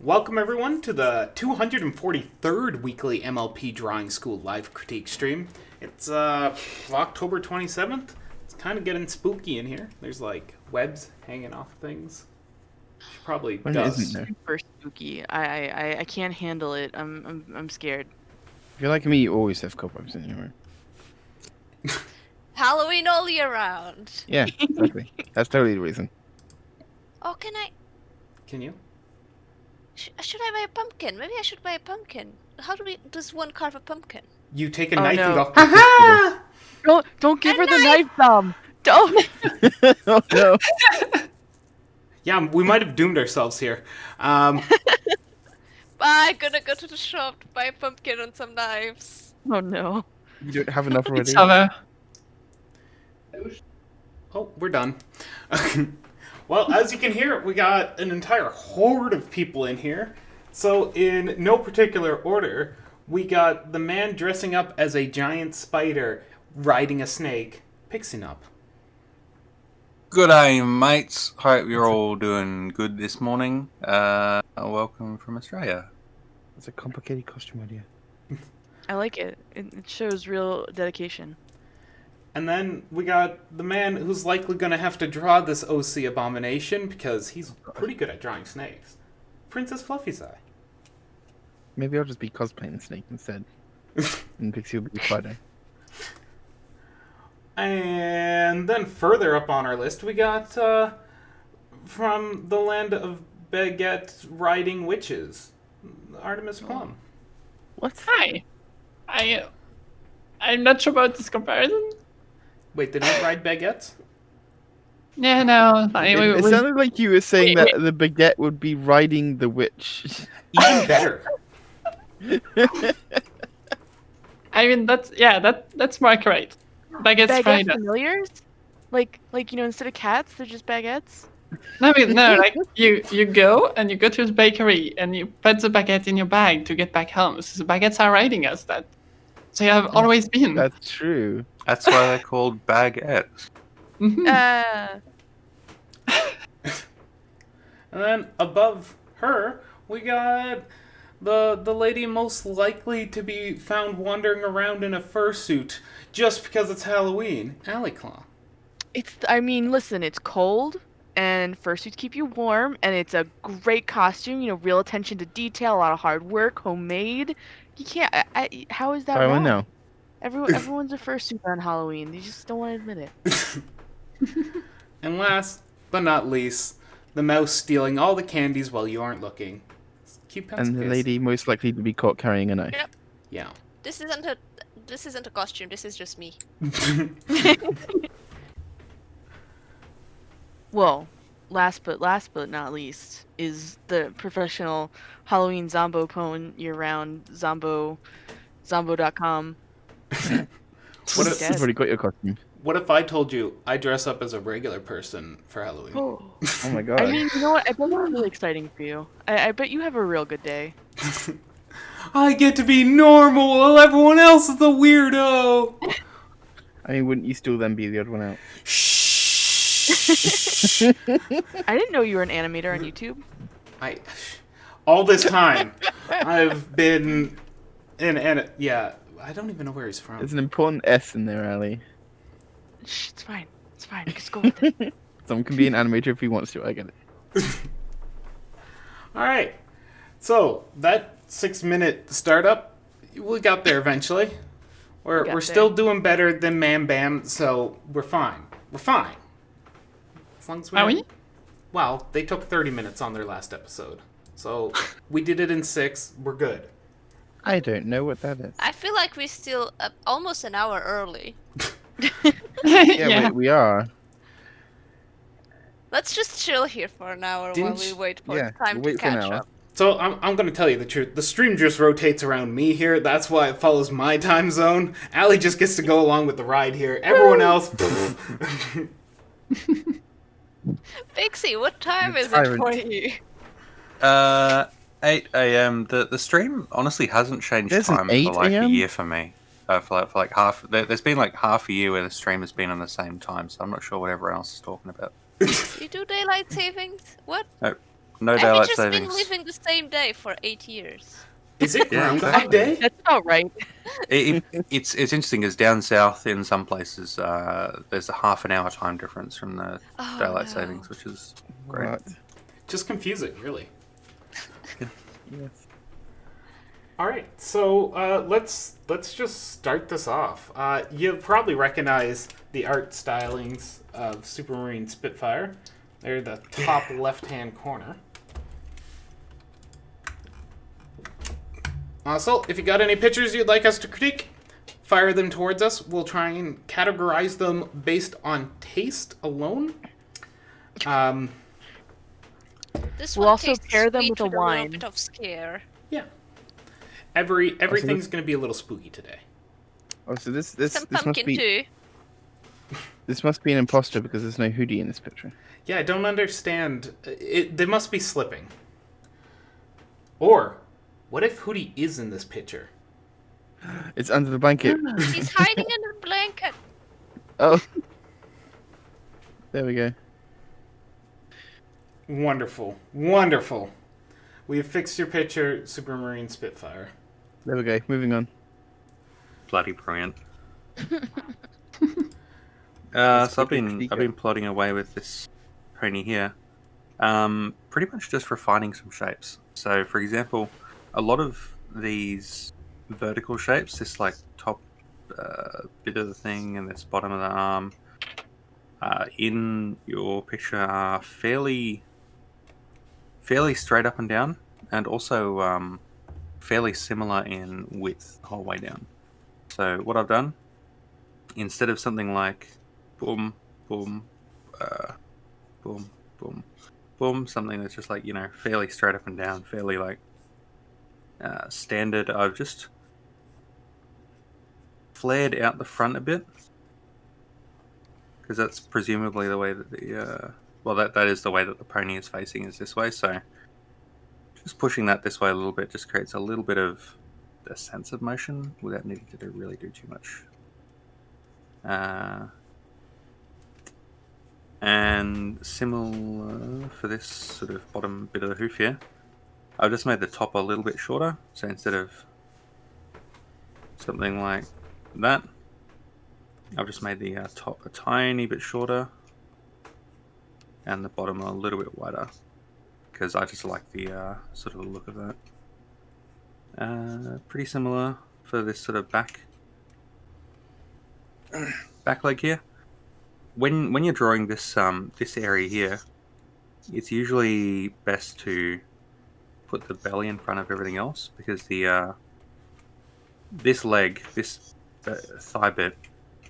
Welcome everyone to the 243rd weekly MLP Drawing School live critique stream. It's October 27th. It's kind of getting spooky in here. There's like webs hanging off things. Should probably When dust. isn't there? Super spooky. I can't handle it. I'm scared. If you're like me, you always have cobwebs in your room. Halloween all year round. Yeah, exactly. That's totally the reason. Oh, can I? Can you? Should I buy a pumpkin? Maybe I should buy a pumpkin. How does one carve a pumpkin? You take a Oh, knife no. and go, ha ha! Don't give A her the knife thumb. Don't. Oh no! Yeah, we might have doomed ourselves here. I'm gonna go to the shop to buy a pumpkin and some knives. Oh no. You don't have enough already. Oh, we're done. Well, as you can hear, we got an entire horde of people in here. So, in no particular order, we got the man dressing up as a giant spider riding a snake, Pixing Up. Good day, mates. Hope you're all doing good this morning. Welcome from Australia. It's a complicated costume idea. I like it. It shows real dedication. And then we got the man who's likely going to have to draw this OC abomination because he's pretty good at drawing snakes. Princess Fluffy's Eye. Maybe I'll just be cosplaying the snake instead. And Pixie will be Friday. And then further up on our list, we got from the land of baguette riding witches, Artemis Plum. What? Hi. I'm not sure about this comparison. Wait, they don't ride baguettes? Yeah, no. It sounded like you were saying that the baguette would be riding the witch. Even better. I mean, that's more correct. Baguettes Baguette fried. familiars? Like instead of cats, they're just baguettes. No, I mean, no. Like you go to the bakery and you put the baguette in your bag to get back home. So the baguettes are riding us. That they have always been. That's true. That's why they're called baguettes. Mhm. And then above her, we got the lady most likely to be found wandering around in a fursuit just because it's Halloween, Aliclaw. Listen, it's cold, and fursuits keep you warm, and it's a great costume. You know, real attention to detail, a lot of hard work, homemade. You can't. How is that I wrong? won't know. Everyone's a fursuit on Halloween. They just don't want to admit it. And last but not least, the mouse stealing all the candies while you aren't looking. Cute pencil And the case. lady most likely to be caught carrying a knife. Yep. Yeah. This isn't a costume. This is just me. Well, last but not least is the professional Halloween Zombo pwn year-round Zombo.com. What He's if, You've already got your costume. what if I told you I dress up as a regular person for Halloween? Oh. Oh my god. I mean, you know what? I bet it's really exciting for you. I bet you have a real good day. I get to be normal while everyone else is the weirdo. I mean, wouldn't you still then be the odd one out? Shh. I didn't know you were an animator on YouTube. All this time, I've been yeah. I don't even know where he's from. There's an important S in there, Ali. Shh, it's fine. It's fine. Just go with it. Someone can be an animator if he wants to, I get it. All right. So that 6-minute startup, we got there eventually. We're got still there. doing better than Man Bam, so we're fine. We're fine. As long as we. Are we? Well, they took 30 minutes on their last episode, so we did it in 6. We're good. I don't know what that is. I feel like we're still almost an hour early. Yeah, we are. Let's just chill here for an hour Didn't while we sh- wait for Yeah, time we'll to wait for an catch hour. up. So I'm going to tell you the truth. The stream just rotates around me here. That's why it follows my time zone. Allie just gets to go along with the ride here. Everyone else. Pixie, what time The is it tyrant. for you? 8 a.m. The stream honestly hasn't changed There's an time 8 for like a a.m.? year for me. For like half. There's been like half a year where the stream has been on the same time, so I'm not sure what everyone else is talking about. You do daylight savings? What? No Have you daylight just been savings. living the same day for 8 years? Is it Yeah, Groundhog exactly. Day? That's about right. It's interesting because down south in some places there's a half an hour time difference from the Oh, daylight no. savings, which is great. What? Just confusing, really. Yes. All right, so let's just start this off. You'll probably recognize the art stylings of Supermarine Spitfire. They're the top left-hand corner. Also, if you got any pictures you'd like us to critique, fire them towards us. We'll try and categorize them based on taste alone. This We'll one also tastes pair them sweet with a little wine. bit of scare. Yeah. Everything's going to be a little spooky today. Oh, so this Some must pumpkin be too. this must be an imposter because there's no hoodie in this picture. Yeah, I don't understand. They must be slipping. Or, what if Hootie is in this picture? It's under the blanket. He's hiding under the blanket. Oh. There we go. Wonderful. Wonderful. We have fixed your picture, Supermarine Spitfire. There we go. Moving on. Bloody brilliant. Let's So I've keep it been secret. plodding away with this pony here, pretty much just refining some shapes. So, for example, a lot of these vertical shapes, this like top bit of the thing and this bottom of the arm, in your picture are fairly straight up and down, and also fairly similar in width the whole way down. So what I've done, instead of something like boom, boom, boom, boom, boom, something that's just like, you know, fairly straight up and down, fairly like standard, I've just flared out the front a bit, because that's presumably the way that the well, that is the way that the pony is facing, is this way. So just pushing that this way a little bit just creates a little bit of a sense of motion without needing to really do too much. And similar for this sort of bottom bit of the hoof here, I've just made the top a little bit shorter. So instead of something like that, I've just made the top a tiny bit shorter and the bottom a little bit wider, because I just like the sort of look of that. Pretty similar for this sort of back leg here. When you're drawing this this area here, it's usually best to put the belly in front of everything else, because the this leg, this thigh bit,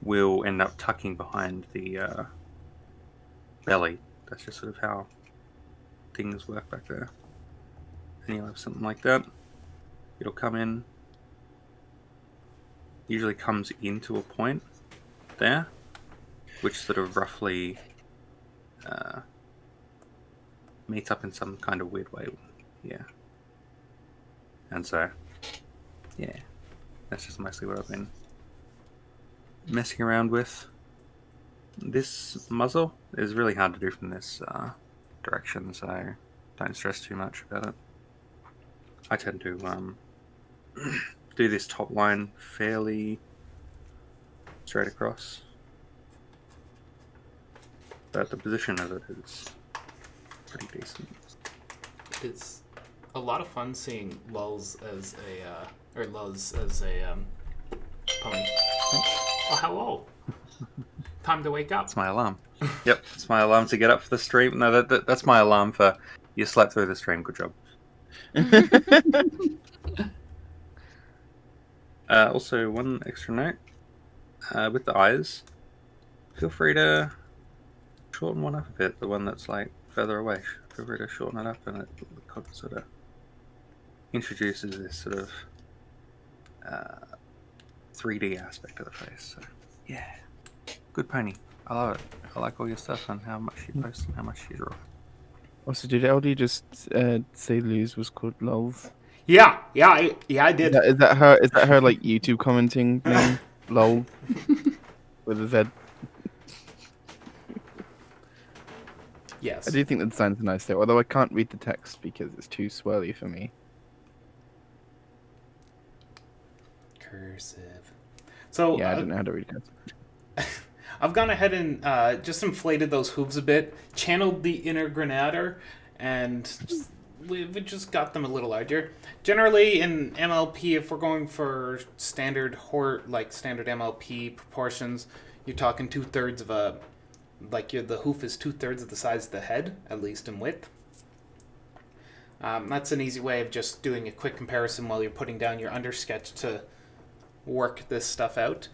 will end up tucking behind the belly. That's just sort of how things work back there. And you'll have something like that. It'll come in, usually comes into a point there, which sort of roughly meets up in some kind of weird way. Yeah. And so, yeah, that's just mostly what I've been messing around with. This muzzle is really hard to do from this direction, so don't stress too much about it. I tend to do this top line fairly straight across, but the position of it is pretty decent. It's a lot of fun seeing Luz as a pony. Oh, hello. Time to wake up. That's my alarm. Yep, it's my alarm to get up for the stream. No, that's my alarm for you slept through the stream. Good job. Also, one extra note with the eyes. Feel free to shorten one up a bit. The one that's like further away. Feel free to shorten it up, and it sort of introduces this sort of 3D aspect of the face. So, yeah. Good pony. I love it. I like all your stuff and how much you post and how much you draw. Also, did LD just say Luz was called Lulz? Yeah, I did. Is that her like YouTube commenting name? Lol. With a Z. Yes. I do think the designs are nice though, although I can't read the text because it's too swirly for me. Cursive. So Yeah, I don't know how to read it. I've gone ahead and just inflated those hooves a bit, channeled the inner Grenadier, and we just got them a little larger. Generally, in MLP, if we're going for standard standard MLP proportions, you're talking 2/3 of a the hoof is 2/3 of the size of the head, at least in width. That's an easy way of just doing a quick comparison while you're putting down your undersketch to work this stuff out.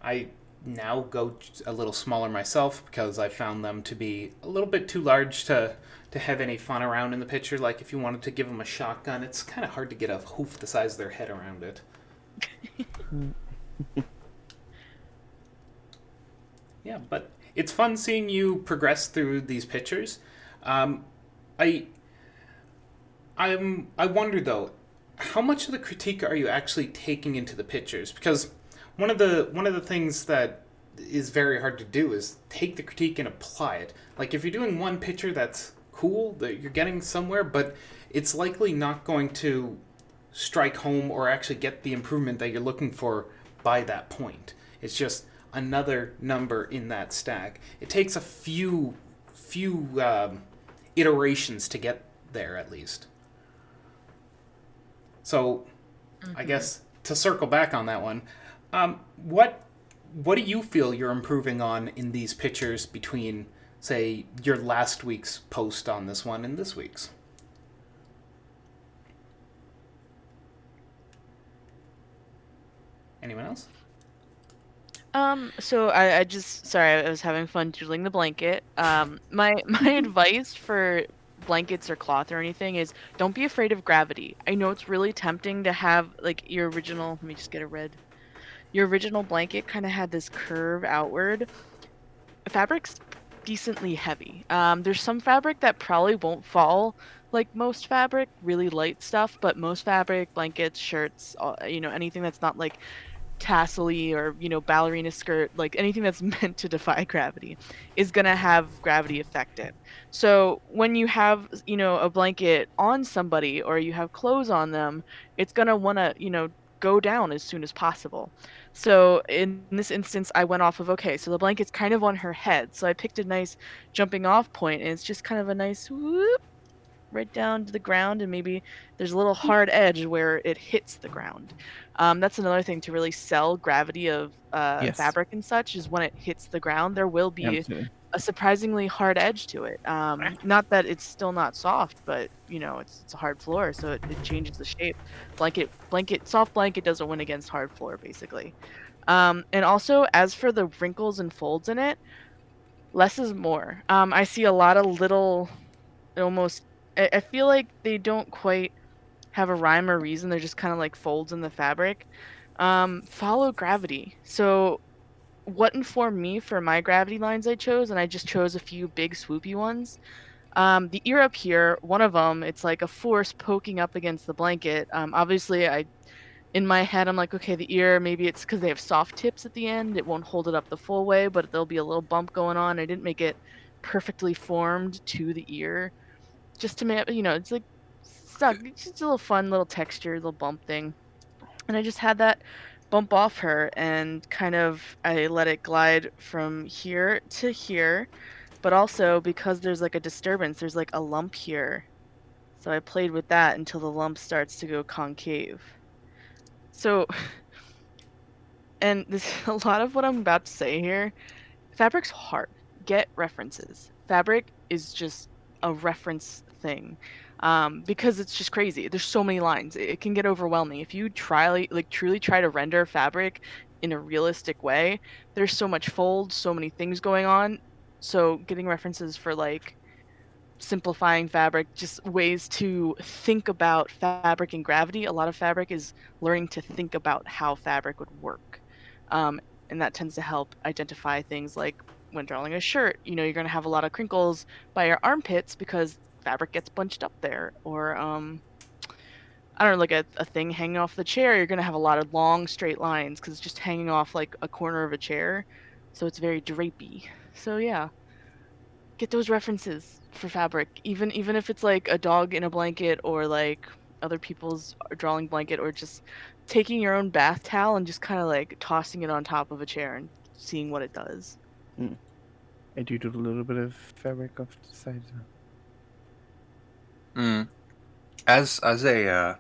I now go a little smaller myself because I found them to be a little bit too large to have any fun around in the picture. Like if you wanted to give them a shotgun, it's kind of hard to get a hoof the size of their head around it. Yeah, but it's fun seeing you progress through these pictures. I wonder though, how much of the critique are you actually taking into the pictures? Because one of the things that is very hard to do is take the critique and apply it. Like if you're doing one picture that's cool, that you're getting somewhere, but it's likely not going to strike home or actually get the improvement that you're looking for by that point. It's just another number in that stack. It takes a few iterations to get there at least. So, I guess to circle back on that one, what do you feel you're improving on in these pictures between, say, your last week's post on this one and this week's? Anyone else? So I just sorry, I was having fun doodling the blanket. My advice for blankets or cloth or anything is don't be afraid of gravity. I know it's really tempting to have like your original, let me just get a red. Your original blanket kind of had this curve outward. Fabric's decently heavy. There's some fabric that probably won't fall like most fabric, really light stuff, but most fabric, blankets, shirts, anything that's not like tassel-y or ballerina skirt, like anything that's meant to defy gravity is gonna have gravity affected. So when you have a blanket on somebody or you have clothes on them, it's gonna want to go down as soon as possible. So in this instance I went off of, okay, so the blanket's kind of on her head, so I picked a nice jumping off point, and it's just kind of a nice whoop right down to the ground, and maybe there's a little hard edge where it hits the ground. That's another thing to really sell gravity of Yes. fabric and such, is when it hits the ground, there will be Absolutely. a surprisingly hard edge to it. Not that it's still not soft, but it's a hard floor, so it changes the shape. Soft blanket doesn't win against hard floor, basically. And also, as for the wrinkles and folds in it, less is more. I see a lot of little, almost, I feel like they don't quite have a rhyme or reason. They're just kind of like folds in the fabric. Follow gravity. So what informed me for my gravity lines I chose, and I just chose a few big swoopy ones. The ear up here, one of them, it's like a force poking up against the blanket. Obviously, in my head, I'm like, okay, the ear, maybe it's because they have soft tips at the end. It won't hold it up the full way, but there'll be a little bump going on. I didn't make it perfectly formed to the ear, just to make, it's like stuck. It's just a little fun little texture, little bump thing. And I just had that bump off her, and kind of I let it glide from here to here, but also because there's like a disturbance, there's like a lump here. So I played with that until the lump starts to go concave. So, and this a lot of what I'm about to say here, fabric's hard. Get references. Fabric is just a reference thing. Because it's just crazy. There's so many lines. It can get overwhelming. If you truly try to render fabric in a realistic way, there's so much fold, so many things going on. So getting references for like simplifying fabric, just ways to think about fabric and gravity. A lot of fabric is learning to think about how fabric would work. And that tends to help identify things like when drawing a shirt, you're going to have a lot of crinkles by your armpits because fabric gets bunched up there. Or I don't know, like a thing hanging off the chair, you're going to have a lot of long straight lines because it's just hanging off like a corner of a chair, so it's very drapey. So yeah, get those references for fabric, even if it's like a dog in a blanket or like other people's drawing blanket, or just taking your own bath towel and just kind of like tossing it on top of a chair and seeing what it does. I do a little bit of fabric off the side. As a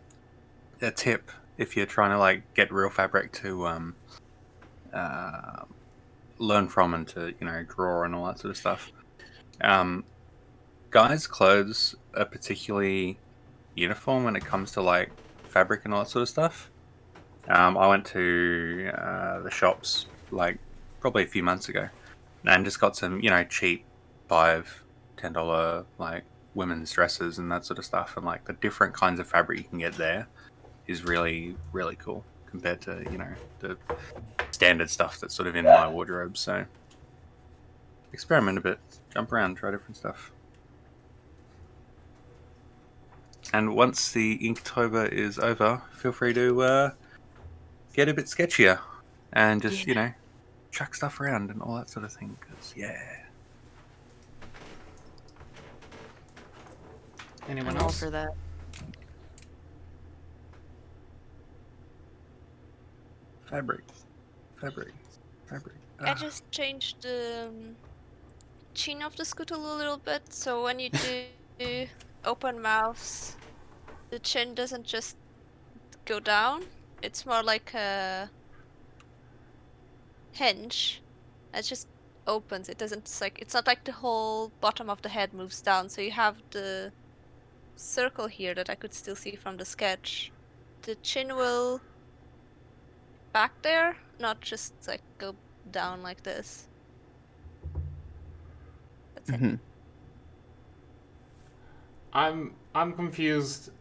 tip, if you're trying to like get real fabric to learn from and to draw and all that sort of stuff, guys' clothes are particularly uniform when it comes to like fabric and all that sort of stuff. I went to the shops like probably a few months ago and just got some cheap $5-10 like women's dresses and that sort of stuff, and like the different kinds of fabric you can get there is really really cool compared to the standard stuff that's sort of in my wardrobe. So experiment a bit, jump around, try different stuff. And once the Inktober is over, feel free to get a bit sketchier and just chuck stuff around and all that sort of thing, because Anyone I'm all else? for that. fabric. I just changed the chin of the scooter a little bit, so when you do open mouths, the chin doesn't just go down. It's more like a hinge. It just opens. It doesn't. It's not like the whole bottom of the head moves down. So you have the circle here that I could still see from the sketch. The chin will back there, not just like go down like this. That's it. I'm confused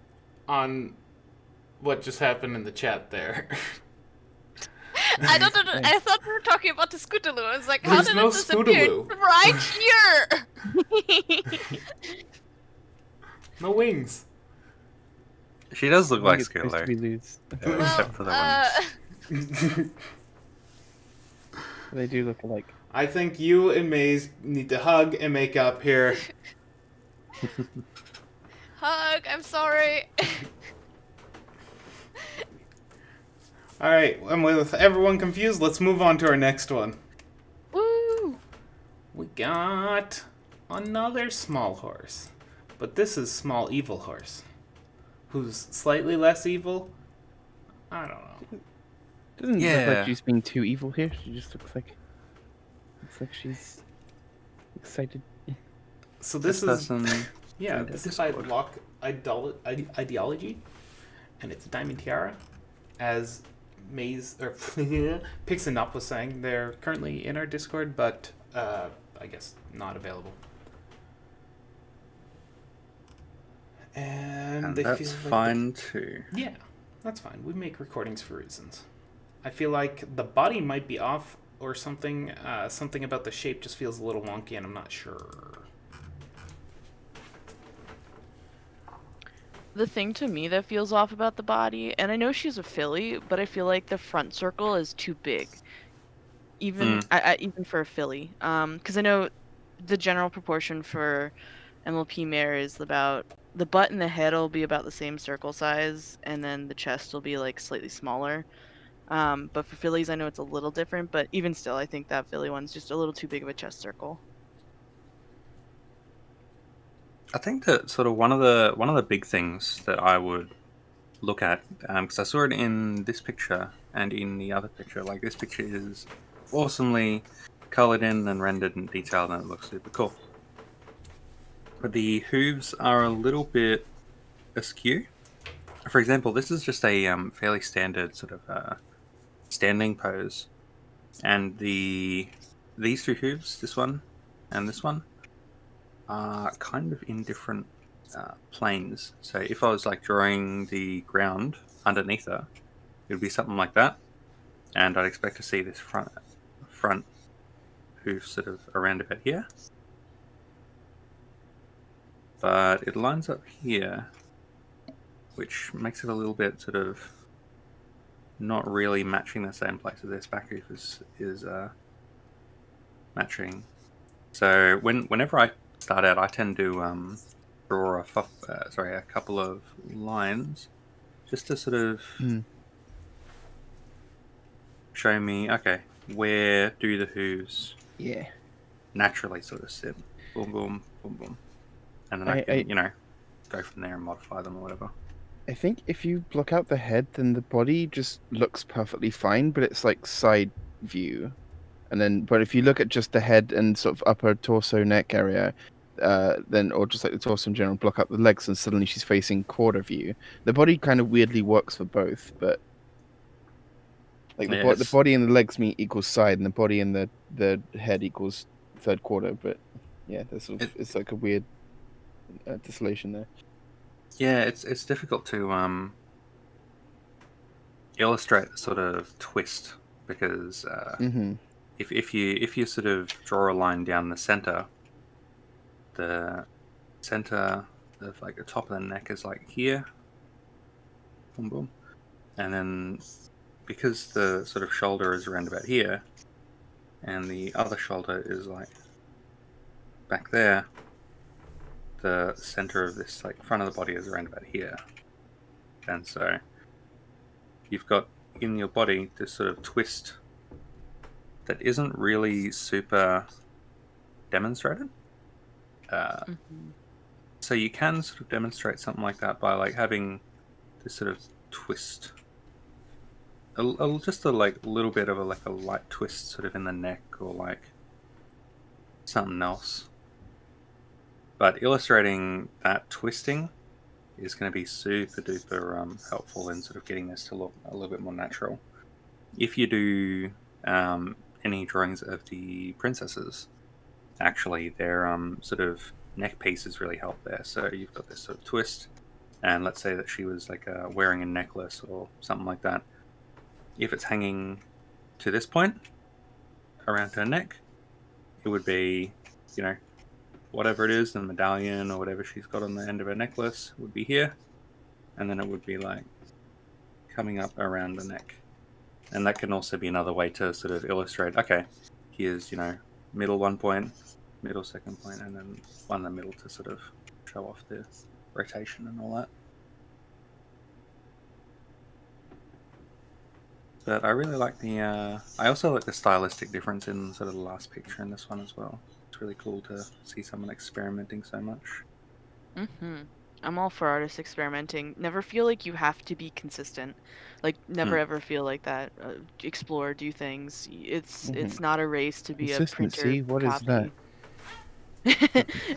on what just happened in the chat there. I don't know. I thought we were talking about the Scootaloo. I was like, how There's did no it disappear? Scootaloo. Right here! No wings. She does look like It's supposed to Skitler, be loose. except for the wings. They do look alike. I think you and Maze need to hug and make up here. Hug, I'm sorry. Alright, and with everyone confused, let's move on to our next one. Woo! We got another small horse. But this is Small Evil Horse. Who's slightly less evil? I don't know. Doesn't look Yeah. like she's being too evil here. She just looks like she's excited. So this is... person Yeah, in the this is by Discord. Lock Ideology. And it's Diamond Tiara. As Maze... or Pixanup was saying, they're currently in our Discord, but I guess not available. And they that's feel like fine too. Yeah, that's fine. We make recordings for reasons. I feel like the body might be off or something. Something about the shape just feels a little wonky, and I'm not sure. The thing to me that feels off about the body, and I know she's a filly, but I feel like the front circle is too big. Even even for a filly. Because I know the general proportion for MLP mare is about... the butt and the head will be about the same circle size, and then the chest will be like slightly smaller. But for fillies, I know it's a little different, but even still, I think that filly one's just a little too big of a chest circle. I think that sort of one of the big things that I would look at, because I saw it in this picture and in the other picture. Like, this picture is awesomely colored in and rendered and detailed, and it looks super cool. But the hooves are a little bit askew. For example, this is just a fairly standard sort of standing pose, and these two hooves, this one and this one, are kind of in different planes. So if I was like drawing the ground underneath her, it would be something like that, and I'd expect to see this front hoof sort of around about here. But it lines up here, which makes it a little bit sort of not really matching the same place as this back hoof is matching. So whenever I start out, I tend to draw a couple of lines just to sort of Mm. show me, okay, where do the hooves Yeah. naturally sort of sit. Boom, boom, boom, boom. And then I can, go from there and modify them or whatever. I think if you block out the head, then the body just looks perfectly fine, but it's like side view. And then, but if you look at just the head and sort of upper torso, neck area, then, or just like the torso in general, block out the legs, and suddenly she's facing quarter view. The body kind of weirdly works for both, but like the body and the legs meet equals side, and the body and the head equals third quarter. But yeah, there's sort of, it's like a weird dissolution there. Yeah, it's difficult to illustrate the sort of twist because if you sort of draw a line down the center of like the top of the neck is like here, boom boom, and then because the sort of shoulder is around about here, and the other shoulder is like back there, the center of this like front of the body is around about here, and so you've got in your body this sort of twist that isn't really super demonstrated. So you can sort of demonstrate something like that by like having this sort of twist, just a like little bit of a light twist sort of in the neck or like something else. But illustrating that twisting is going to be super duper helpful in sort of getting this to look a little bit more natural. If you do any drawings of the princesses, actually their sort of neck pieces really help there. So you've got this sort of twist, and let's say that she was like wearing a necklace or something like that. If it's hanging to this point around her neck, it would be, whatever it is, the medallion or whatever she's got on the end of her necklace would be here, and then it would be like coming up around the neck. And that can also be another way to sort of illustrate, okay, here's, middle one point, middle second point, and then one in the middle to sort of show off the rotation and all that. But I really like I also like the stylistic difference in sort of the last picture in this one as well. It's really cool to see someone experimenting so much. I'm all for artists experimenting. Never feel like you have to be consistent. Like never ever feel like that. Explore, do things. It's not a race to be a printer Consistency? What is copy. that?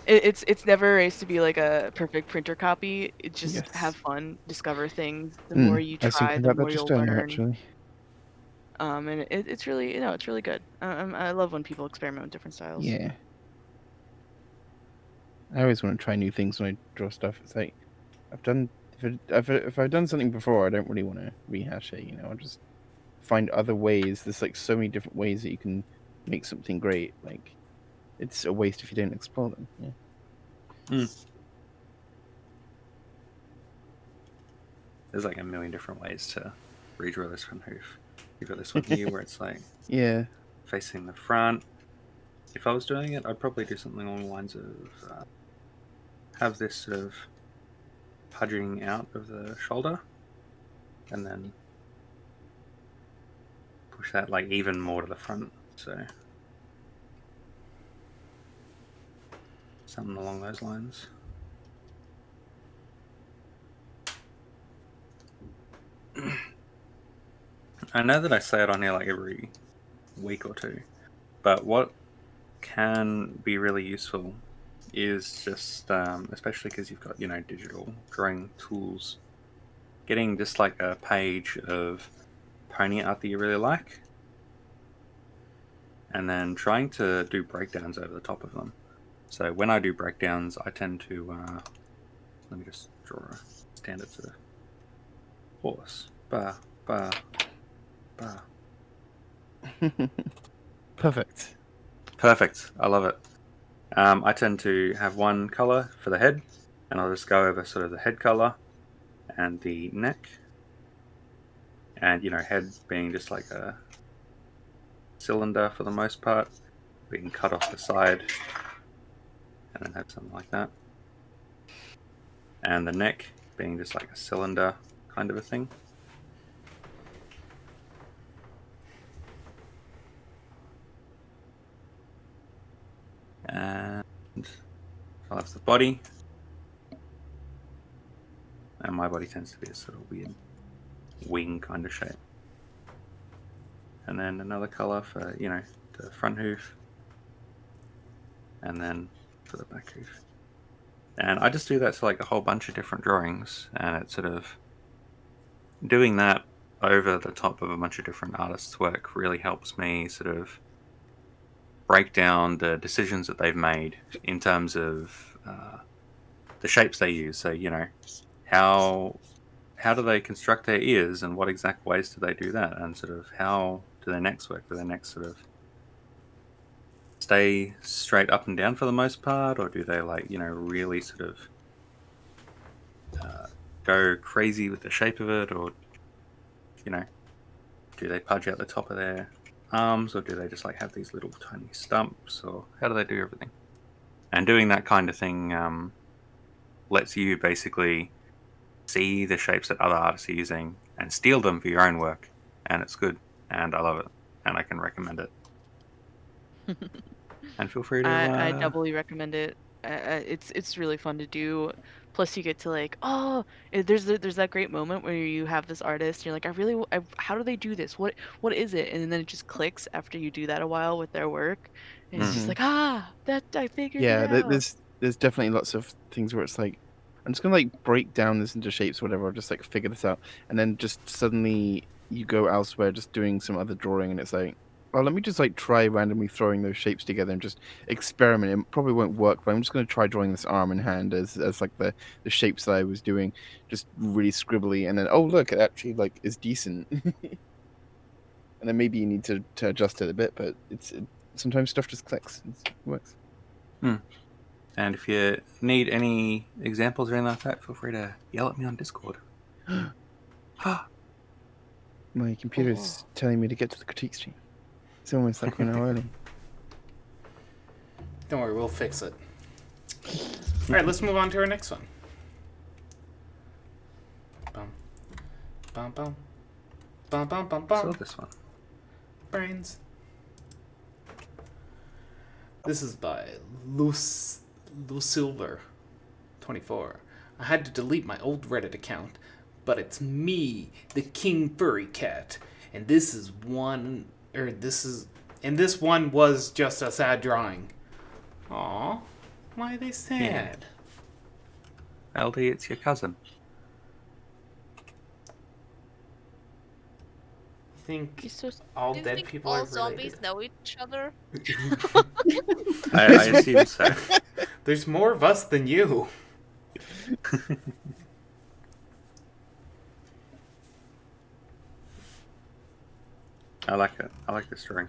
It's never a race to be like a perfect printer copy. It just Yes. have fun, discover things. The more you I was try, thinking the about more that just you'll earlier, learn. actually. And it's really, it's really good. I love when people experiment with different styles. Yeah. I always want to try new things when I draw stuff. It's like if I've done something before, I don't really want to rehash it. I'll just find other ways. There's like so many different ways that you can make something great. Like it's a waste if you don't explore them. Yeah. There's like a million different ways to redraw this front hoof. You've got this one here where it's like facing the front. If I was doing it, I'd probably do something along the lines of have this sort of pudging out of the shoulder, and then push that like even more to the front. So something along those lines. I know that I say it on here like every week or two, but what can be really useful is just, especially because you've got, digital drawing tools, getting just like a page of pony art that you really like, and then trying to do breakdowns over the top of them. So when I do breakdowns, I tend to, let me just draw a standard sort of horse. Ba, ba, ba. Perfect. I love it. I tend to have one color for the head, and I'll just go over sort of the head color and the neck, and head being just like a cylinder for the most part, being cut off the side, and then have something like that. And the neck being just like a cylinder kind of a thing. And I'll have the body. And my body tends to be a sort of weird wing kind of shape. And then another color for, you know, the front hoof. And then for the back hoof. And I just do that to like a whole bunch of different drawings. And it's sort of doing that over the top of a bunch of different artists' work really helps me sort of break down the decisions that they've made in terms of the shapes they use. So, you know, how do they construct their ears and what exact ways do they do that? And sort of how do their necks work? Do their necks sort of stay straight up and down for the most part? Or do they, like, you know, really sort of go crazy with the shape of it? Or, you know, do they pudge out the top of their arms? Or do they just, like, have these little tiny stumps? Or how do they do everything? And doing that kind of thing lets you basically see the shapes that other artists are using and steal them for your own work. And it's good. And I love it. And I can recommend it. And feel free to... I doubly recommend it. It's really fun to do. Plus, you get to like, there's that great moment where you have this artist. You're like, how do they do this? What is it? And then it just clicks after you do that a while with their work, and it's just like, that I figured Yeah, it out. there's definitely lots of things where it's like, I'm just gonna like break down this into shapes, or whatever, or just like figure this out, and then just suddenly you go elsewhere, just doing some other drawing, and it's like, well, let me just like try randomly throwing those shapes together and just experiment. It probably won't work, but I'm just gonna try drawing this arm and hand as like the shapes that I was doing, just really scribbly, and then oh look, it actually like is decent. And then maybe you need to adjust it a bit, but sometimes stuff just clicks. It works. And if you need any examples or anything like that, feel free to yell at me on Discord. My computer's telling me to get to the critique stream. It's almost like 1 hour early. Don't worry, we'll fix it. Alright, let's move on to our next one. Bum. Bum bum. Bum bum bum bum. So this one. Brains. This is by Lucilver 24. I had to delete my old Reddit account, but it's me, the King Furry Cat, and this one was just a sad drawing. Aw, why are they sad? Yeah. LD, it's your cousin. You think He's so all Do you dead think people all are zombies related? know each other? I assume so. There's more of us than you. I like it. I like this drawing.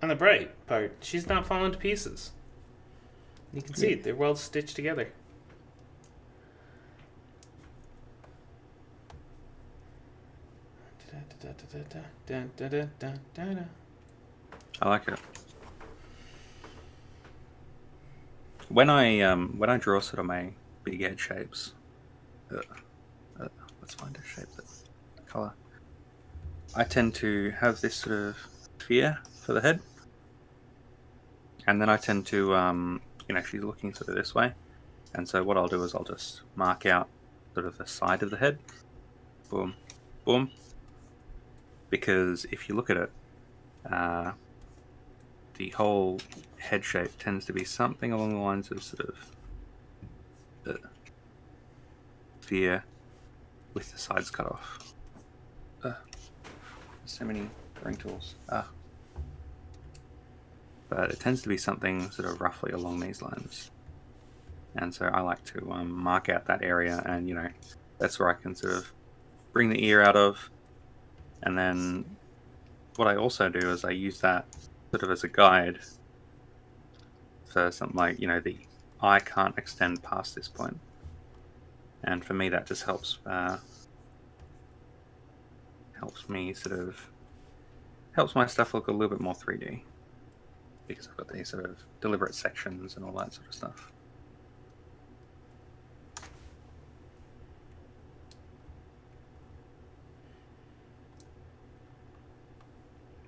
On the bright part, she's not falling to pieces. You can see they're well stitched together. I like it. When I draw sort of my big head shapes, let's find a shape that's color. I tend to have this sort of sphere for the head, and then I tend to, you know, she's looking sort of this way, and so what I'll do is I'll just mark out sort of the side of the head, boom, boom, because if you look at it, the whole head shape tends to be something along the lines of sort of sphere with the sides cut off. So many drawing tools. But it tends to be something sort of roughly along these lines. And so I like to mark out that area, and, you know, that's where I can sort of bring the ear out of. And then what I also do is I use that sort of as a guide for something like, you know, the eye can't extend past this point. And for me, that just helps me sort of helps my stuff look a little bit more 3D because I've got these sort of deliberate sections and all that sort of stuff.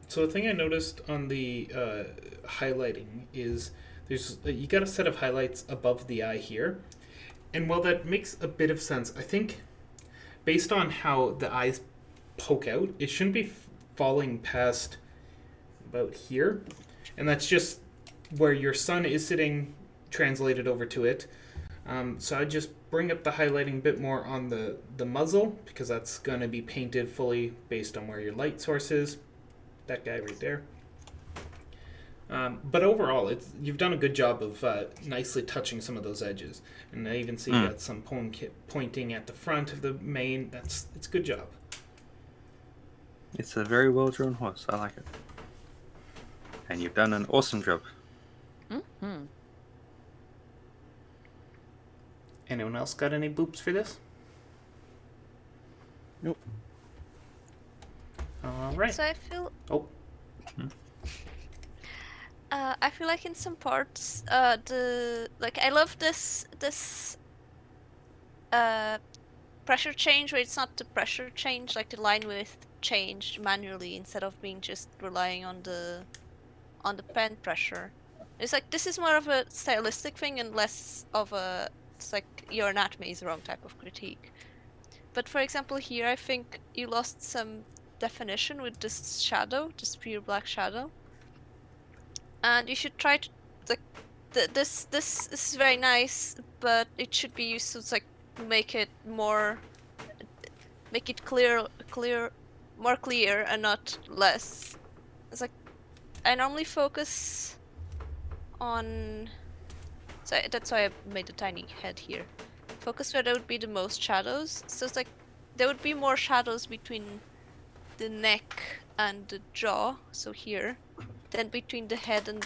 So the thing I noticed on the highlighting is you got a set of highlights above the eye here, and while that makes a bit of sense, I think based on how the eyes poke out, it shouldn't be falling past about here, and that's just where your sun is sitting translated over to it. So I just bring up the highlighting a bit more on the muzzle, because that's going to be painted fully based on where your light source is. That guy right there. But overall, you've done a good job of nicely touching some of those edges. And I even see you got some pointing at the front of the mane. It's a good job. It's a very well drawn horse. I like it. And you've done an awesome job. Mm-hmm. Anyone else got any boops for this? Nope. All right. So I feel Oh. I feel like in some parts, I love this pressure change where it's not the pressure change, like the line width changed manually instead of being just relying on the pen pressure. It's like this is more of a stylistic thing and less of a it's like your anatomy is wrong type of critique. But for example here, I think you lost some definition with this shadow, this pure black shadow. And you should try to this is very nice, but it should be used to make it more clear and not less. It's like I normally focus on, so that's why I made a tiny head here. Focus where there would be the most shadows. So it's like there would be more shadows between the neck and the jaw, so here, than between the head and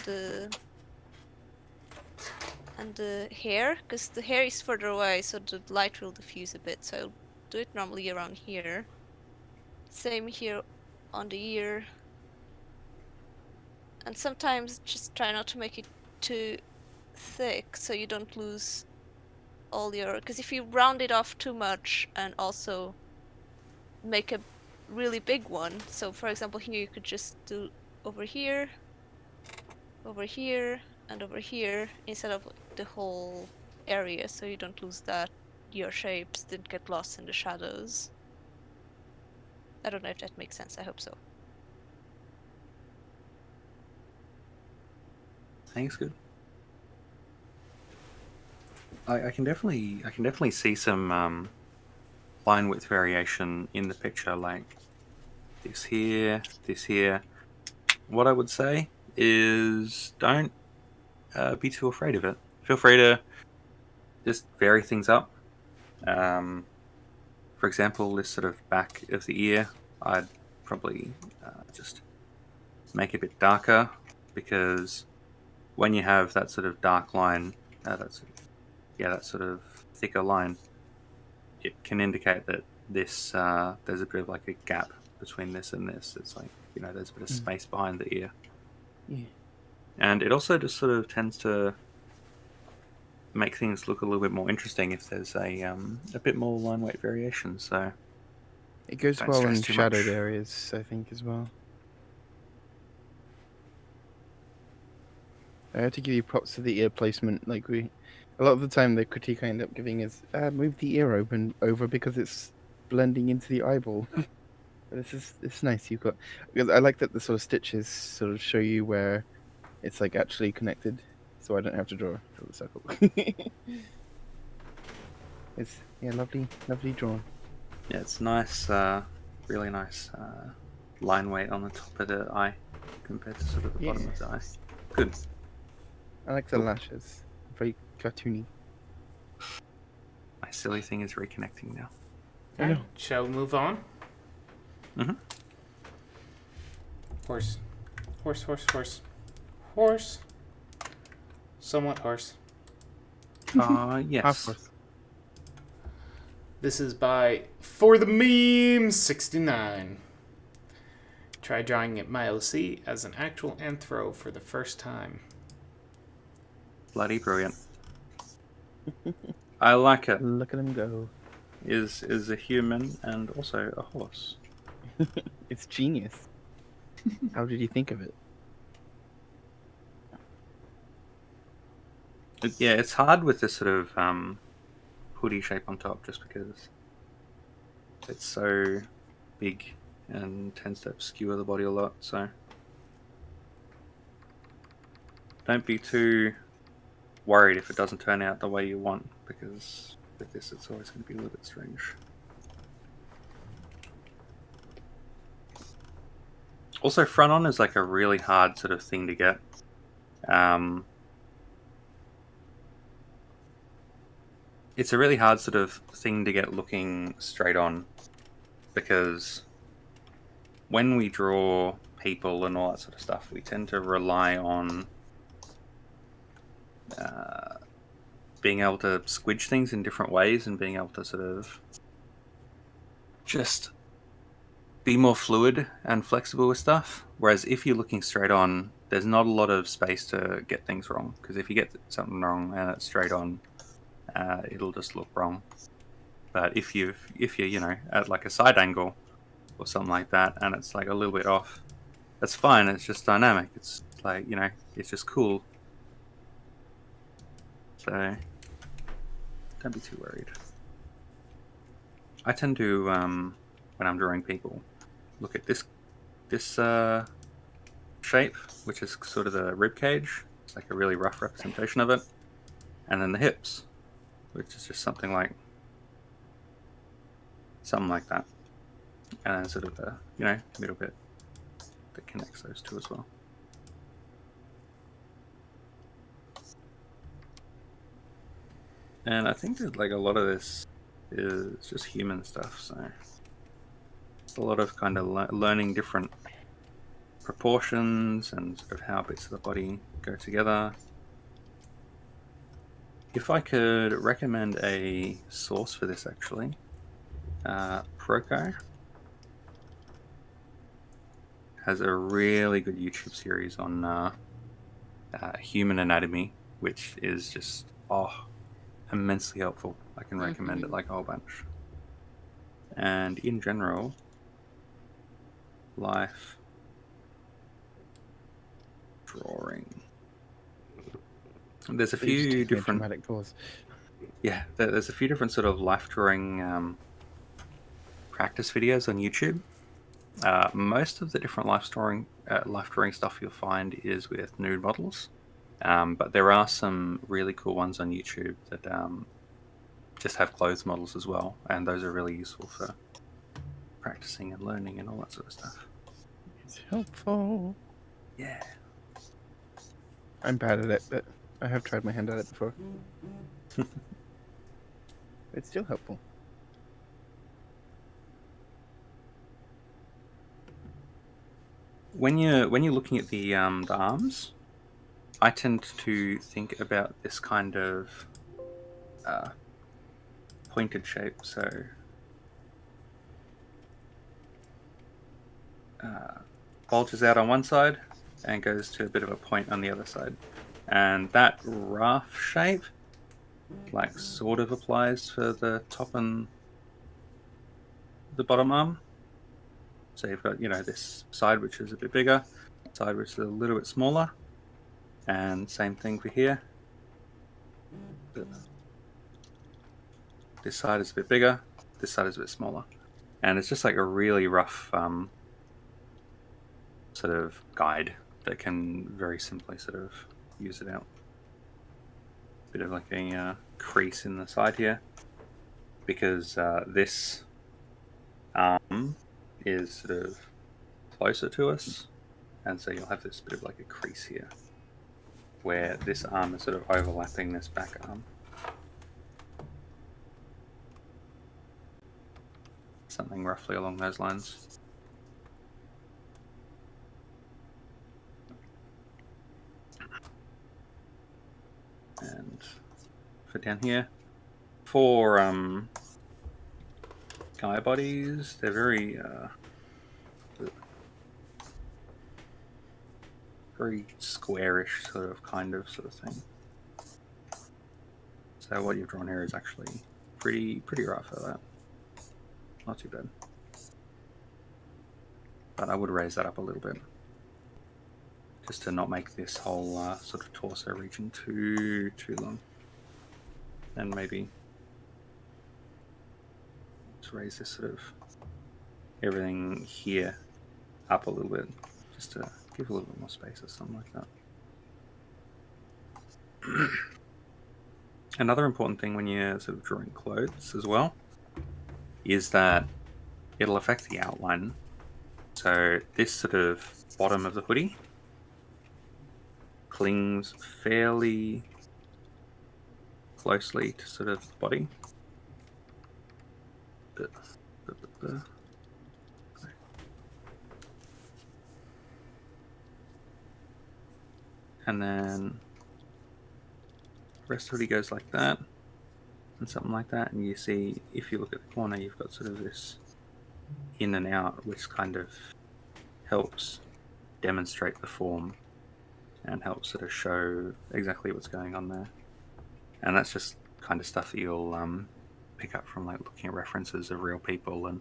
the hair, because the hair is further away, so the light will diffuse a bit. So I'll do it normally around here. Same here on the ear. And sometimes just try not to make it too thick, so you don't lose all your... Because if you round it off too much and also make a really big one, so for example here you could just do over here, and over here, instead of the whole area, so you don't lose that your shapes didn't get lost in the shadows. I don't know if that makes sense. I hope so. I think it's good. I can definitely see some line width variation in the picture, like this here. What I would say is don't be too afraid of it. Feel free to just vary things up. For example, this sort of back of the ear, I'd probably just make it a bit darker, because when you have that sort of dark line, that sort of thicker line, it can indicate that this there's a bit of like a gap between this and this. It's like, there's a bit of space behind the ear. Yeah. And it also just sort of tends to make things look a little bit more interesting if there's a bit more line weight variation. So It goes don't well stress in too shadowed much. areas, I think, as well. I have to give you props to the ear placement. Like a lot of the time, the critique I end up giving is move the ear over because it's blending into the eyeball. But it's nice. Because I like that the sort of stitches sort of show you where it's like actually connected, so I don't have to draw the circle. It's lovely drawn. Yeah, it's nice, really nice line weight on the top of the eye compared to sort of the bottom of the eye. Good. I like the lashes, very cartoony. My silly thing is reconnecting now. I know. Shall we move on? Mm-hmm. Horse. Somewhat horse. Yes. Half horse. This is by For the Meme 69. Try drawing it MLC as an actual anthro for the first time. Bloody brilliant. I like it. Look at him go. Is a human and also a horse. It's genius. How did you think of it? Yeah, it's hard with this sort of hoodie shape on top just because it's so big and tends to obscure the body a lot, so don't be too worried if it doesn't turn out the way you want, because with this it's always going to be a little bit strange. Also, front on is like a really hard sort of thing to get. It's a really hard sort of thing to get looking straight on, because when we draw people and all that sort of stuff, we tend to rely on being able to squidge things in different ways and being able to sort of just be more fluid and flexible with stuff. Whereas if you're looking straight on, there's not a lot of space to get things wrong, because if you get something wrong and it's straight on, it'll just look wrong. But if you're at like a side angle or something like that and it's like a little bit off, that's fine. It's just dynamic. It's like, it's just cool. So don't be too worried. I tend to, when I'm drawing people, look at this shape, which is sort of the rib cage. It's like a really rough representation of it, and then the hips, which is just something like that, and then sort of the middle bit that connects those two as well. And I think that like a lot of this is just human stuff, so it's a lot of kind of learning different proportions and sort of how bits of the body go together. If I could recommend a source for this, actually, Proco has a really good YouTube series on human anatomy, which is just immensely helpful. I can recommend it like a whole bunch. And in general, life drawing. There's a few different dramatic pause. Yeah, there's a few different sort of life drawing practice videos on YouTube. Most of the different life drawing stuff you'll find is with nude models, but there are some really cool ones on YouTube that just have clothes models as well, and those are really useful for practicing and learning and all that sort of stuff. It's helpful. Yeah. I'm bad at it, but I have tried my hand at it before. It's still helpful. When you're looking at the arms, I tend to think about this kind of pointed shape. So bulges out on one side and goes to a bit of a point on the other side, and that rough shape like sort of applies for the top and the bottom arm. So you've got this side which is a bit bigger, side which is a little bit smaller, and same thing for here. This side is a bit bigger, this side is a bit smaller, and it's just like a really rough sort of guide that can very simply sort of use it out. Bit of like a crease in the side here, because this arm is sort of closer to us, and so you'll have this bit of like a crease here where this arm is sort of overlapping this back arm. Something roughly along those lines. And for down here, for guy bodies, they're very very squarish sort of thing. So what you've drawn here is actually pretty rough for that. Not too bad. But I would raise that up a little bit, just to not make this whole sort of torso region too long. And maybe just raise this sort of everything here up a little bit, just to give a little bit more space or something like that. Another important thing when you're sort of drawing clothes as well is that it'll affect the outline. So this sort of bottom of the hoodie clings fairly closely to sort of the body. And then the rest of the hoodie goes like that and something like that, and you see, if you look at the corner, you've got sort of this in and out, which kind of helps demonstrate the form and helps sort of show exactly what's going on there. And that's just kind of stuff that you'll pick up from like looking at references of real people and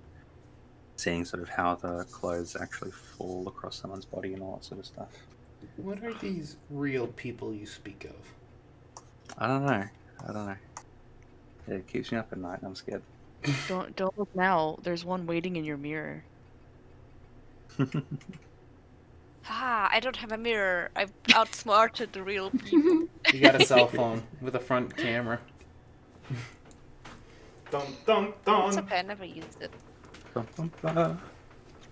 seeing sort of how the clothes actually fall across someone's body and all that sort of stuff. What are these real people you speak of? I don't know. It keeps me up at night. I'm scared. Don't look now. There's one waiting in your mirror. I don't have a mirror. I've outsmarted the real people. You got a cell phone with a front camera. Dun dun dun. It's okay, I never used it. Bum, bum, bum.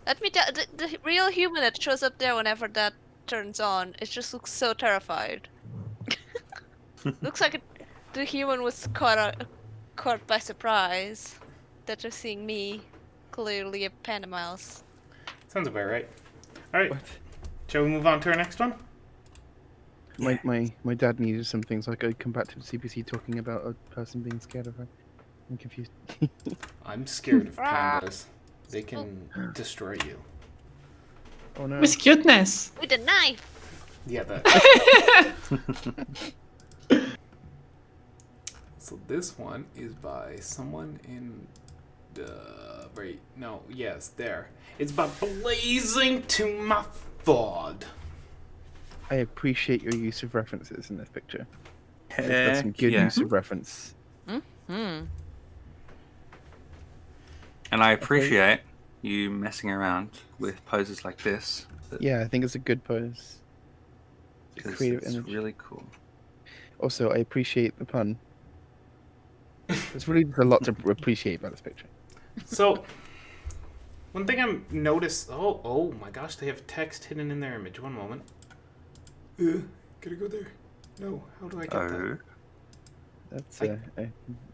Let me tell the real human that shows up there whenever that turns on, it just looks so terrified. Looks like the human was caught by surprise. That they're seeing me, clearly a panda mouse. Sounds about right. Alright. Shall we move on to our next one? My dad needed some things like a combative CPC talking about a person being scared of her. I'm confused. I'm scared of pandas. They can destroy you. Oh no. With cuteness. With a knife! Yeah, that. So this one is by someone in there. It's by Blazing to My Ford. I appreciate your use of references in this picture. That's Heck some good yeah. use of reference. Hmm. And I appreciate you messing around with poses like this. Yeah, I think it's a good pose. Because creative it's image. really cool. Also, I appreciate the pun. There's really a lot to appreciate about this picture. So, one thing I'm noticed. Oh my gosh, they have text hidden in their image. One moment. Gotta go there. No, how do I get that? That's a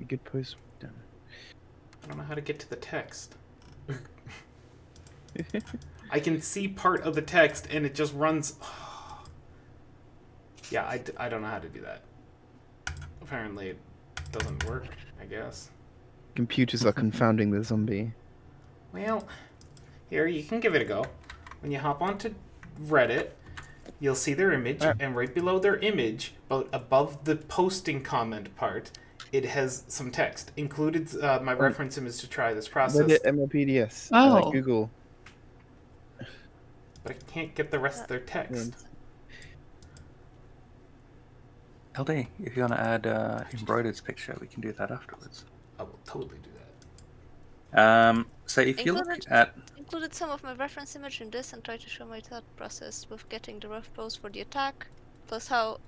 good pose. I don't know how to get to the text. I can see part of the text and it just runs. Yeah, I don't know how to do that. Apparently it doesn't work, I guess. Computers are confounding the zombie. Well, here, you can give it a go. When you hop onto Reddit, you'll see their image, and right below their image, but above the posting comment part, it has some text. Included my reference image to try this process. Reddit MLPDS. Oh. Google. But I can't get the rest of their text. LD, if you want to add embroidered's picture, we can do that afterwards. I will totally do that. So if you look at... Included some of my reference image in this and try to show my thought process with getting the rough pose for the attack, plus how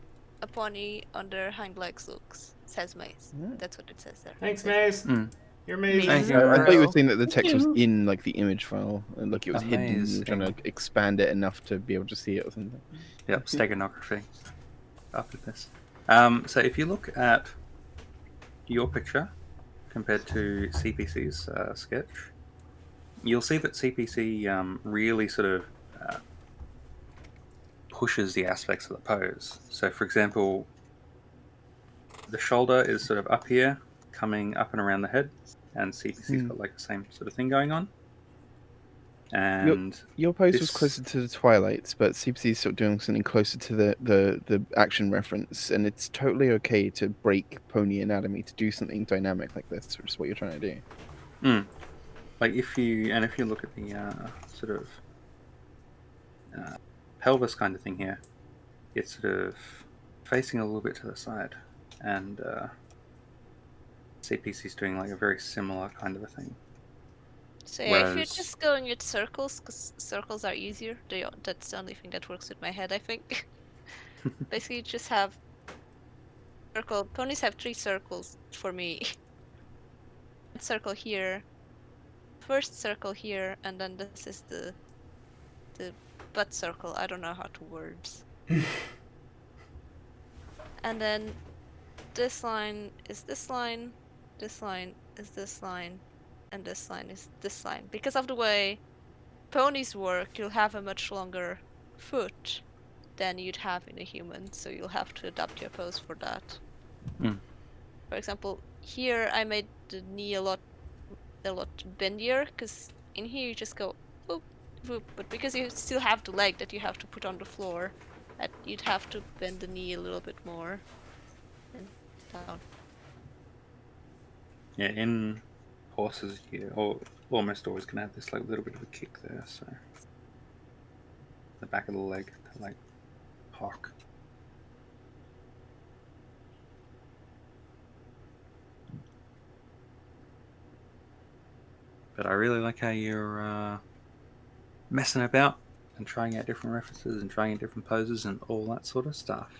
a pony on their hind legs looks. Says Maze. That's what it says there. Thanks, Maze. You're amazing. Thank you. I thought you were saying that the text was in like the image file, and like it was hidden. You Amazing. were trying to expand it enough to be able to see it or something. Yep, steganography. After this. So if you look at your picture compared to CPC's sketch, you'll see that CPC really sort of pushes the aspects of the pose. So for example, the shoulder is sort of up here, coming up and around the head, and CPC's got like the same sort of thing going on. And Your pose was this- closer to the Twilights, but CPC is sort of doing something closer to the action reference, and it's totally okay to break pony anatomy to do something dynamic like this, which is what you're trying to do. Like if you look at the sort of pelvis kind of thing here, it's sort of facing a little bit to the side, and CPC is doing like a very similar kind of a thing. So yeah, if you're Whereas- just going with circles, because circles are easier, that's the only thing that works with my head, I think. Basically, you just have circle. Ponies have 3 circles for me. Circle here, first circle here, and then this is the butt circle. I don't know how to words. And then this line is this line, this line is this line, and this line is this line. Because of the way ponies work, you'll have a much longer foot than you'd have in a human, so you'll have to adapt your pose for that. For example, here I made the knee a lot bendier, because in here you just go whoop, whoop, but because you still have the leg that you have to put on the floor, that you'd have to bend the knee a little bit more. And down. Yeah, in horses, you almost always gonna have this like little bit of a kick there, so the back of the leg to like hawk. But I really like how you're messing about and trying out different references and trying out different poses and all that sort of stuff.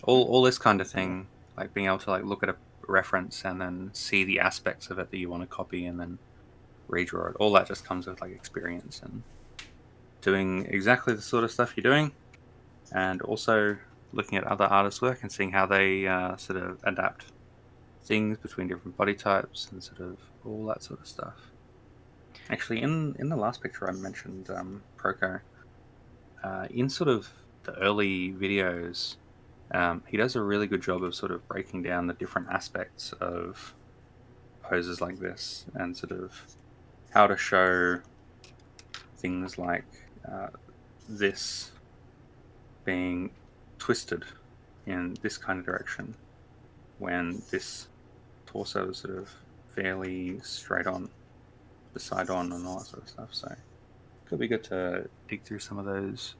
All this kind of thing, like being able to like look at a reference and then see the aspects of it that you want to copy and then redraw it. All that just comes with like experience and doing exactly the sort of stuff you're doing, and also looking at other artists' work and seeing how they sort of adapt things between different body types and sort of all that sort of stuff. Actually, in the last picture I mentioned, Proco, in sort of the early videos, he does a really good job of sort of breaking down the different aspects of poses like this and sort of how to show things like this being twisted in this kind of direction when this torso is sort of fairly straight on, the side on, and all that sort of stuff. So it could be good to dig through some of those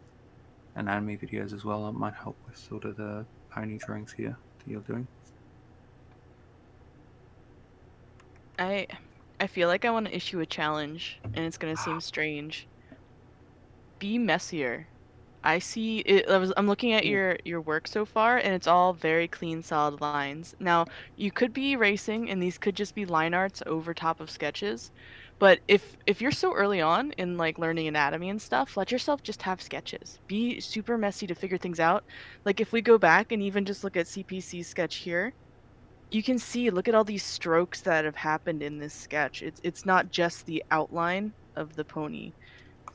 anatomy videos as well. It might help with sort of the pony drawings here that you're doing. I feel like I want to issue a challenge, and it's gonna seem strange. Be messier. I see it. I'm looking at your work so far, and it's all very clean, solid lines. Now, you could be erasing, and these could just be line arts over top of sketches. But if you're so early on in like learning anatomy and stuff, let yourself just have sketches. Be super messy to figure things out. Like if we go back and even just look at CPC's sketch here, you can see, look at all these strokes that have happened in this sketch. It's not just the outline of the pony.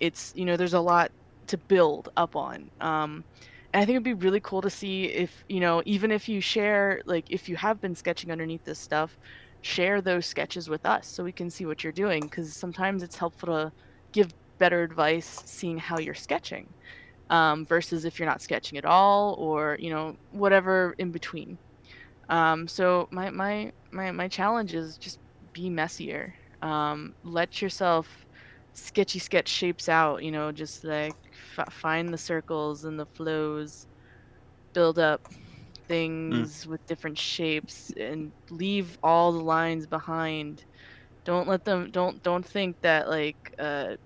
It's, there's a lot to build up on. And I think it'd be really cool to see if, even if you share, like if you have been sketching underneath this stuff, share those sketches with us so we can see what you're doing, because sometimes it's helpful to give better advice seeing how you're sketching, versus if you're not sketching at all, or, whatever in between. So my challenge is just be messier. Let yourself sketch shapes out, just like find the circles and the flows, build up things with different shapes, and leave all the lines behind. Don't let them, don't think that like a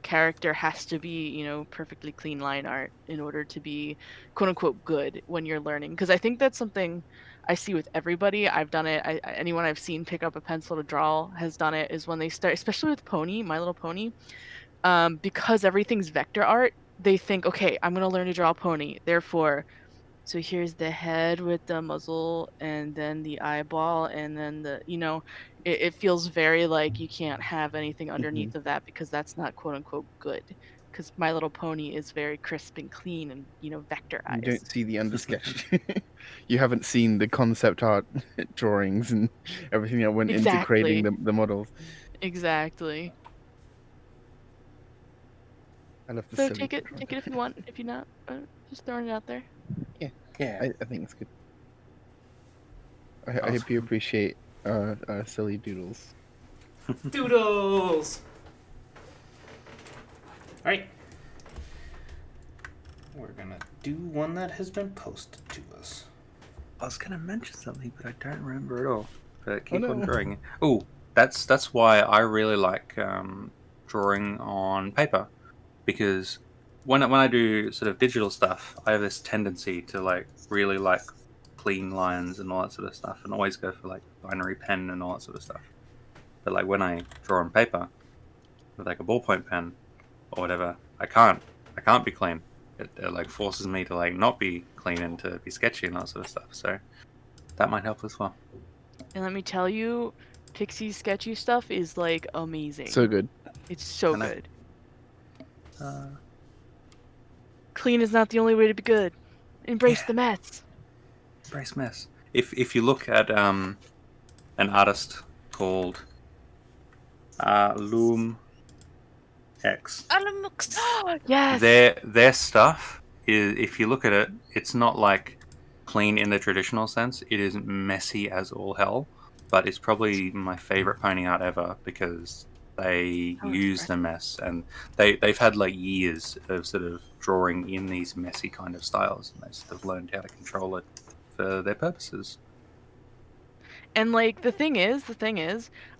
character has to be, perfectly clean line art in order to be quote unquote good when you're learning. Because I think that's something I see with everybody. I've done it. Anyone I've seen pick up a pencil to draw has done it, is when they start, especially with Pony, My Little Pony, because everything's vector art, they think, okay, I'm going to learn to draw a pony. Therefore, so here's the head with the muzzle, and then the eyeball, and then it feels very like you can't have anything underneath of that, because that's not quote unquote good. Because My Little Pony is very crisp and clean, and vector eyes. You don't see the undersketch. You haven't seen the concept art drawings and everything that went into creating the models. Exactly. I love the So silly. take it if you want. If you not, just throwing it out there. Yeah. I think it's good. I hope Awesome. you appreciate our silly doodles. Doodles! Alright. We're gonna do one that has been posted to us. I was gonna mention something, but I don't remember at all. But keep no. on drawing. Oh, that's why I really like drawing on paper, because when I do sort of digital stuff, I have this tendency to like really like clean lines and all that sort of stuff, and always go for like binary pen and all that sort of stuff. But like when I draw on paper with like a ballpoint pen or whatever, I can't be clean. It like forces me to like not be clean and to be sketchy and that sort of stuff. So that might help as well. And let me tell you, Pixie's sketchy stuff is like amazing. So good. It's so I know. good. Uh, Clean is not the only way to be good. Embrace Yeah. the mess. Embrace mess. If you look at an artist called Loom X, Alamux. Yes. their stuff is, if you look at it, it's not like clean in the traditional sense. It is messy as all hell, but it's probably my favorite pony art ever because they So use the mess, and they've had like years of sort of drawing in these messy kind of styles, and they sort of learned how to control it for their purposes. And like the thing is,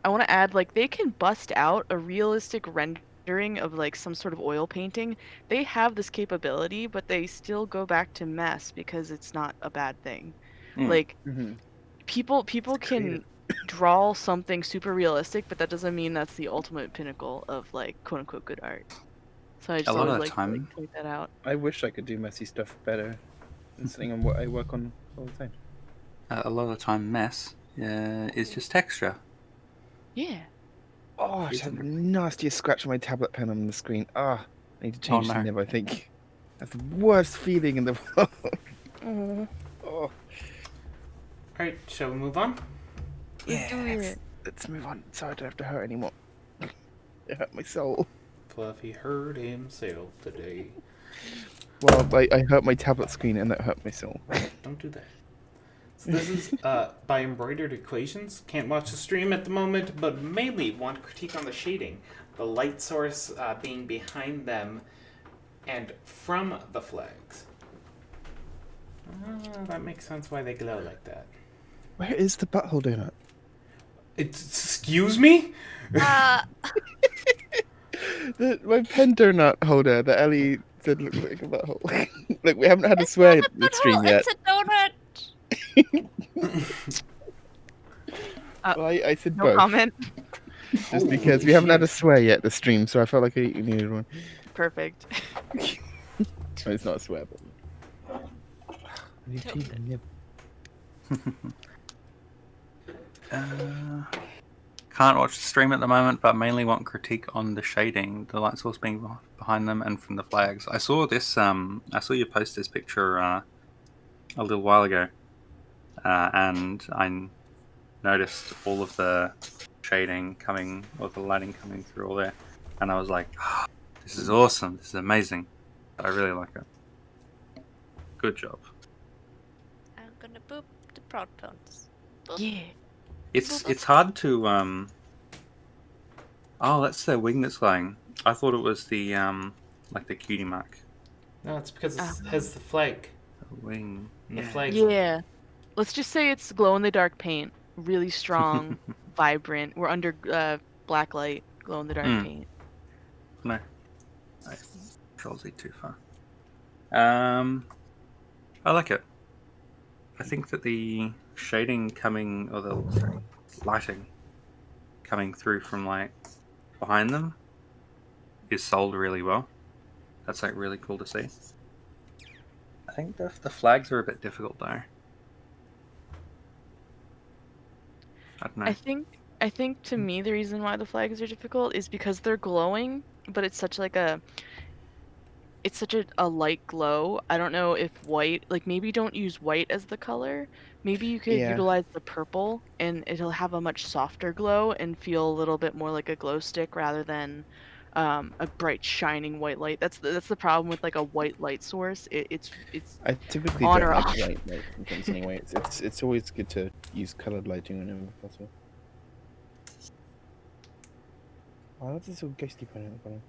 I want to add like they can bust out a realistic rendering of like some sort of oil painting. They have this capability, but they still go back to mess because it's not a bad thing. Mm. Like Mm-hmm. people creative. can draw something super realistic, but that doesn't mean that's the ultimate pinnacle of like quote unquote good art. So I just lot always of the like to time- point that out. I wish I could do messy stuff better than sitting on what I work on all the time. A lot of the time, mess is just texture. Yeah. Oh, I just had the nastiest scratch on my tablet pen on the screen. Ah, I need to change the no. nib, I think. That's the worst feeling in the world. Oh, Oh, Alright, shall we move on? let's do it. let's move on. So I don't have to hurt anymore. It hurt my soul. Fluffy hurt himself today. Well, I hurt my tablet screen and that hurt my soul. Don't do that. So this is by Embroidered Equations. Can't watch the stream at the moment, but mainly want critique on the shading. The light source being behind them and from the flags. That makes sense why they glow like that. Where is the butthole donut? Excuse me? My pen donut holder that Ellie said looked like a butthole. Look, we haven't had a swear at the stream yet. It's a donut. Well, I said No both. comment. Just because we haven't had a swear yet the stream, so I felt like I needed one. Perfect. Oh, it's not a swear, but I need to change the nib. Can't watch the stream at the moment, but mainly want critique on the shading, the light source being behind them, and from the flags. I saw this. I saw you post this picture a little while ago, and I noticed all of the shading coming, or the lighting coming through all there, and I was like, oh, "This is awesome! This is amazing! I really like it. Good job." I'm gonna boop the prod points. Yeah. It's hard to Oh, that's their wing that's glowing. I thought it was the like the cutie mark. No, it's because it has the flag. The wing. And the Yeah. flag's Yeah. Let's just say it's glow in the dark paint. Really strong, vibrant. We're under black light, glow in the dark paint. No. Control Z too far. I like it. I think that the shading coming, or the lighting coming through from like behind them is sold really well. That's like really cool to see. I think the flags are a bit difficult though. I don't know. I think to me the reason why the flags are difficult is because they're glowing, but it's such a light glow. I don't know if white, like maybe don't use white as the color. Maybe you could Yeah. utilize the purple and it'll have a much softer glow and feel a little bit more like a glow stick rather than a bright shining white light. That's the problem with like a white light source. It's I typically on don't or like off. white light in things anyway. It's always good to use colored lighting whenever possible. Oh, that's so ghosty point at the bottom.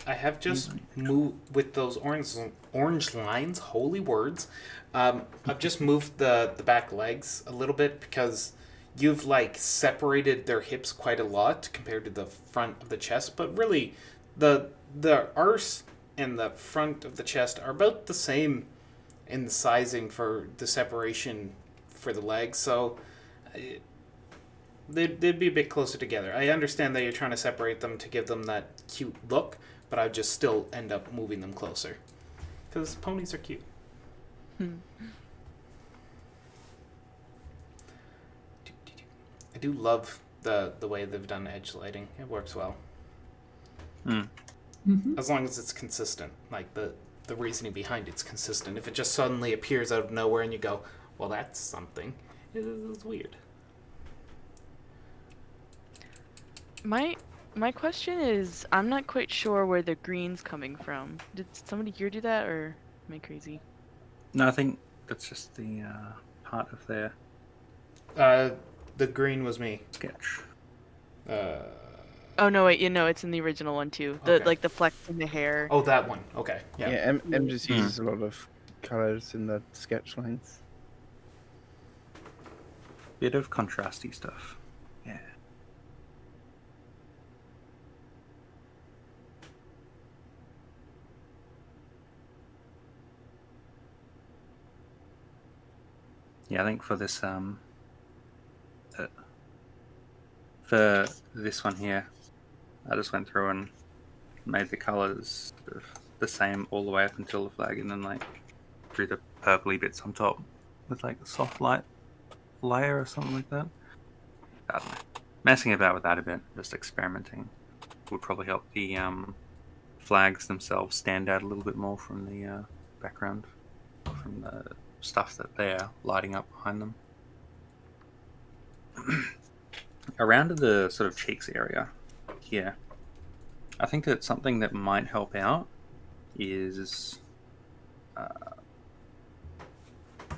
I have just moved with those orange lines. Holy words! I've just moved the back legs a little bit because you've like separated their hips quite a lot compared to the front of the chest. But really, the arse and the front of the chest are about the same in the sizing for the separation for the legs. So they'd be a bit closer together. I understand that you're trying to separate them to give them that cute look, but I'd just still end up moving them closer. Because ponies are cute. I do love the way they've done edge lighting. It works well. As long as it's consistent. Like the reasoning behind it's consistent. If it just suddenly appears out of nowhere and you go, well, that's something, it's weird. My question is, I'm not quite sure where the green's coming from. Did somebody here do that, or am I crazy? No, I think that's just the part of their The green was me. sketch. Oh no, wait, it's in the original one too. The Okay. like the flex in the hair. Oh, that one. Okay. Yeah. Yeah, M just uses a lot of colors in the sketch lines. Bit of contrasty stuff. Yeah. Yeah, I think for this for this one here, I just went through and made the colors sort of the same all the way up until the flag, and then like drew the purpley bits on top with like a soft light layer or something like that. I don't know. Messing about with that a bit, just experimenting, would probably help the flags themselves stand out a little bit more from the background, from the stuff that they're lighting up behind them. Around the sort of cheeks area here, I think that something that might help out is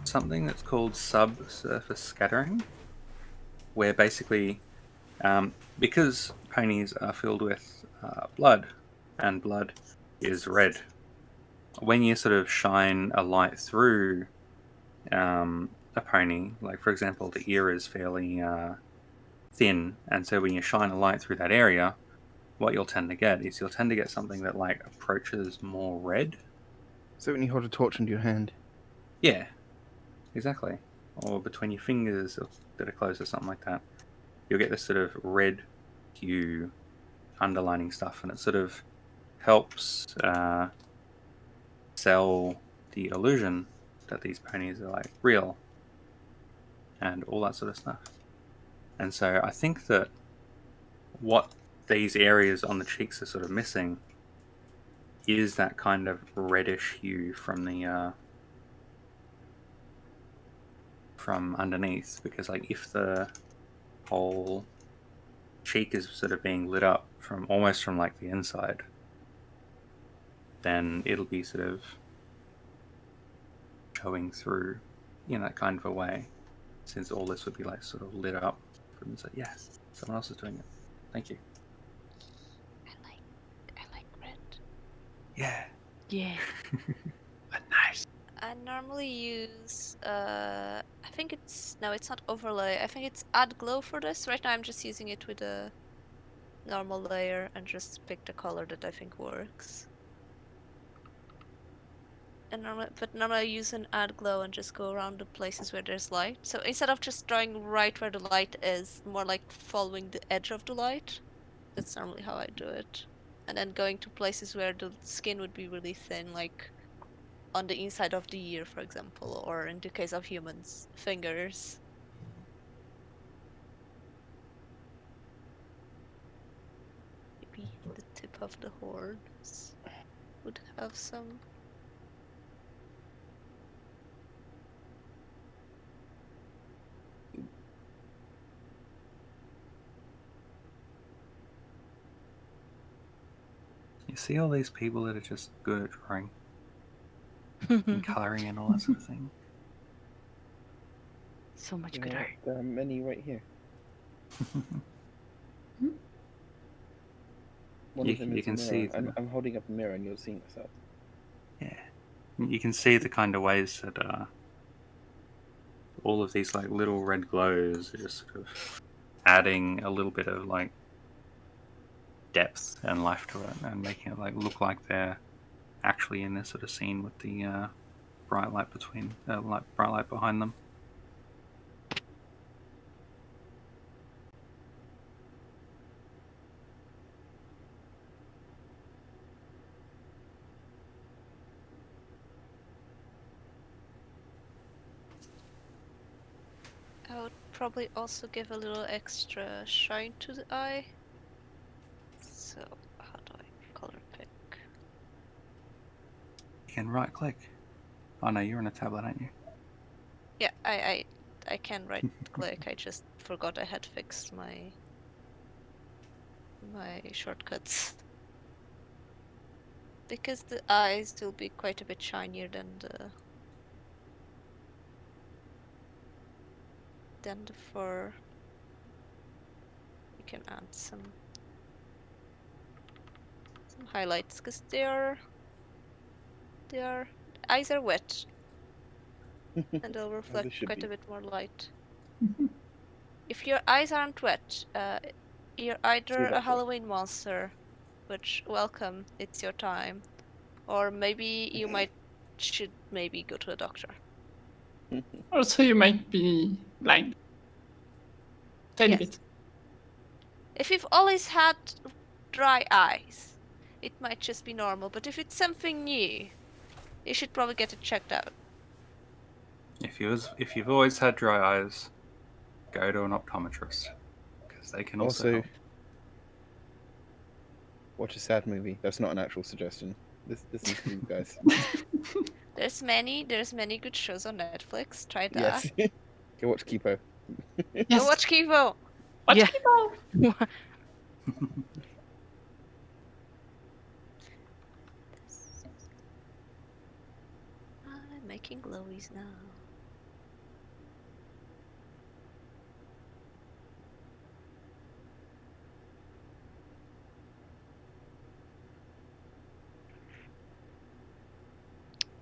something that's called subsurface scattering, where basically, because ponies are filled with blood, and blood is red, when you sort of shine a light through a pony, like for example, the ear is fairly thin, and so when you shine a light through that area, what you'll tend to get is something that like approaches more red. So when you hold a torch into your hand. Yeah, exactly. Or between your fingers that are close or something like that, you'll get this sort of red hue underlining stuff, and it sort of helps sell the illusion that these ponies are like real and all that sort of stuff. And so I think that what these areas on the cheeks are sort of missing is that kind of reddish hue from the from underneath, because like if the whole cheek is sort of being lit up from almost from like the inside, then it'll be sort of showing through in that kind of a way, since all this would be like sort of lit up from inside. Yeah, someone else is doing it. Thank you. I like red. Yeah. Yeah. Nice. I normally use I think it's not overlay. I think it's add glow for this. Right now I'm just using it with a normal layer and just pick the color that I think works. And normally I use an add glow and just go around the places where there's light. So instead of just drawing right where the light is, more like following the edge of the light. That's normally how I do it. And then going to places where the skin would be really thin, like on the inside of the ear, for example, or in the case of humans, fingers. Maybe the tip of the horns would have some. see all these people that are just good at drawing and colouring and all that sort of thing. So much You good know, art. there are many right here. One of them You is a can mirror. see them. I'm holding up a mirror and you're seeing yourself. Yeah, you can see the kind of ways that all of these like little red glows are just sort of adding a little bit of like depth and life to it, and making it like look like they're actually in this sort of scene with the bright light bright light behind them. I would probably also give a little extra shine to the eye. So, how do I color pick? You can right click. Oh no, you're on a tablet, aren't you? Yeah, I can right click. I just forgot I had fixed my shortcuts. Because the eyes will be quite a bit shinier than the fur. You can add some highlights because their eyes are wet and they'll reflect should quite be. a bit more light. If your eyes aren't wet, you're either a better. Halloween monster, which welcome, it's your time, or maybe you should maybe go to a doctor. Also, you might be blind. Tiny Yes. bit. If you've always had dry eyes, it might just be normal, but if it's something new, you should probably get it checked out. If you've always had dry eyes, go to an optometrist because they can also help. Watch a sad movie. That's not an actual suggestion. Listen to you guys. There's many good shows on Netflix. Try that. Yes. Go watch Kipo. Go Yes. watch Kivo. Watch Yeah. people. I'm making glowies now.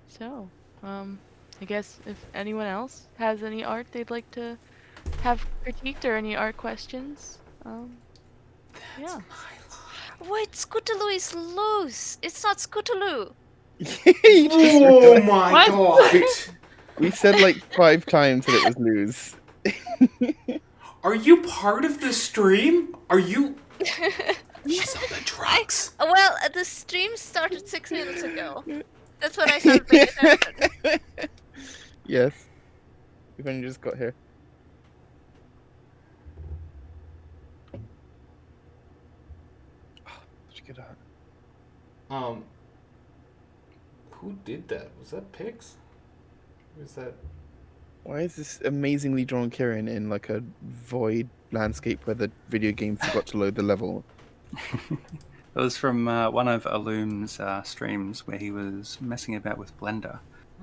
So, I guess if anyone else has any art they'd like to have critiqued or any art questions, yeah. Wait, Scootaloo is loose. It's not Scootaloo. You just Oh my What? god! We said like 5 times that it was lose. Are you part of the stream? Are you? She's on the drugs. Well, the stream started 6 minutes ago. That's when I started paying attention. Yes. We've only just got here. Oh, such good art. Who did that? Was that Pix? Or was that? Why is this amazingly drawn Kieran in like a void landscape where the video game forgot to load the level? It was from one of Illum's streams where he was messing about with Blender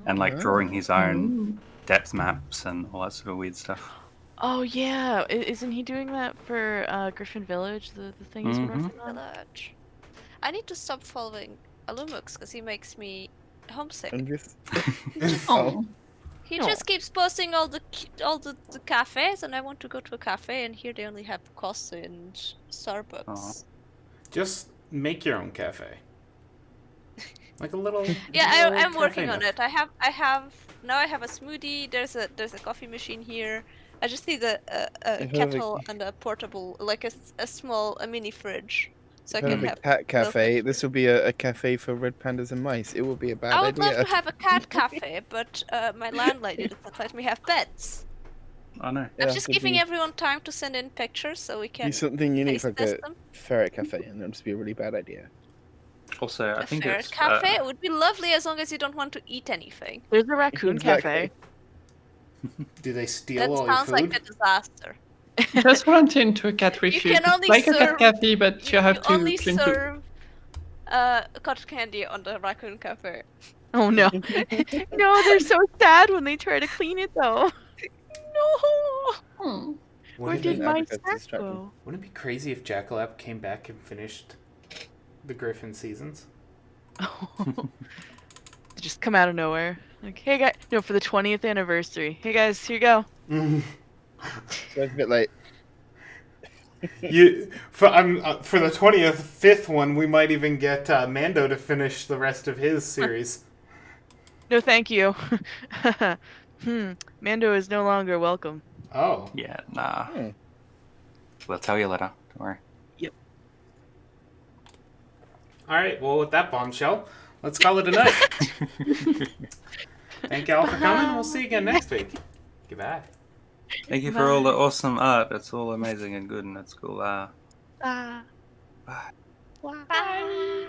and like drawing his own depth maps and all that sort of weird stuff. Oh yeah, isn't he doing that for Griffin Village? The thing he's been working on. Village. I need to stop following Illumux because he makes me homesick. And this. Oh. He just keeps posting all the cafes, and I want to go to a cafe, and here they only have Costa and Starbucks. Aw. Just make your own cafe. Like a little. Yeah, little I'm working cafe on nook. it. I have now. I have a smoothie. There's a coffee machine here. I just need a kettle and a portable, like a small mini fridge, so I Kind can of a have. cat cafe. milk. This will be a cafe for red pandas and mice. It will be a bad I would idea. love to have a cat cafe, but my landlady doesn't let me have pets. I know. Yeah, I'm just it'll giving be- everyone time to send in pictures so we be can something unique taste like test a them. ferret cafe, and that'll just be a really bad idea. Also, I A think ferret it's cafe would be lovely as long as you don't want to eat anything. There's a raccoon Exactly. cafe. Do they steal That all your sounds food? like a disaster. Just run into a cat with You you. can only Like a cat serve- cafe, but you have to only clean food. serve cotton candy on the raccoon cover. Oh no. No, they're so sad when they try to clean it though. No. Hmm. Where Wouldn't did it, my- my Advocates sack distract them. go? wouldn't it be crazy if Jackalap came back and finished the Griffin seasons? Just come out of nowhere. Like, hey guys, no, for the 20th anniversary. Hey guys, here you go. So it's a bit late. For the 25th one, we might even get Mando to finish the rest of his series. No, thank you. Mando is no longer welcome. Oh, Yeah, nah. Hmm. We'll tell you later. Don't worry. all right. Well, with that bombshell, let's call it a night. Thank y'all for coming. We'll see you again next week. Goodbye. Thank you for all the awesome art. It's all amazing and good, and it's cool. Bye. Bye. Bye. Bye.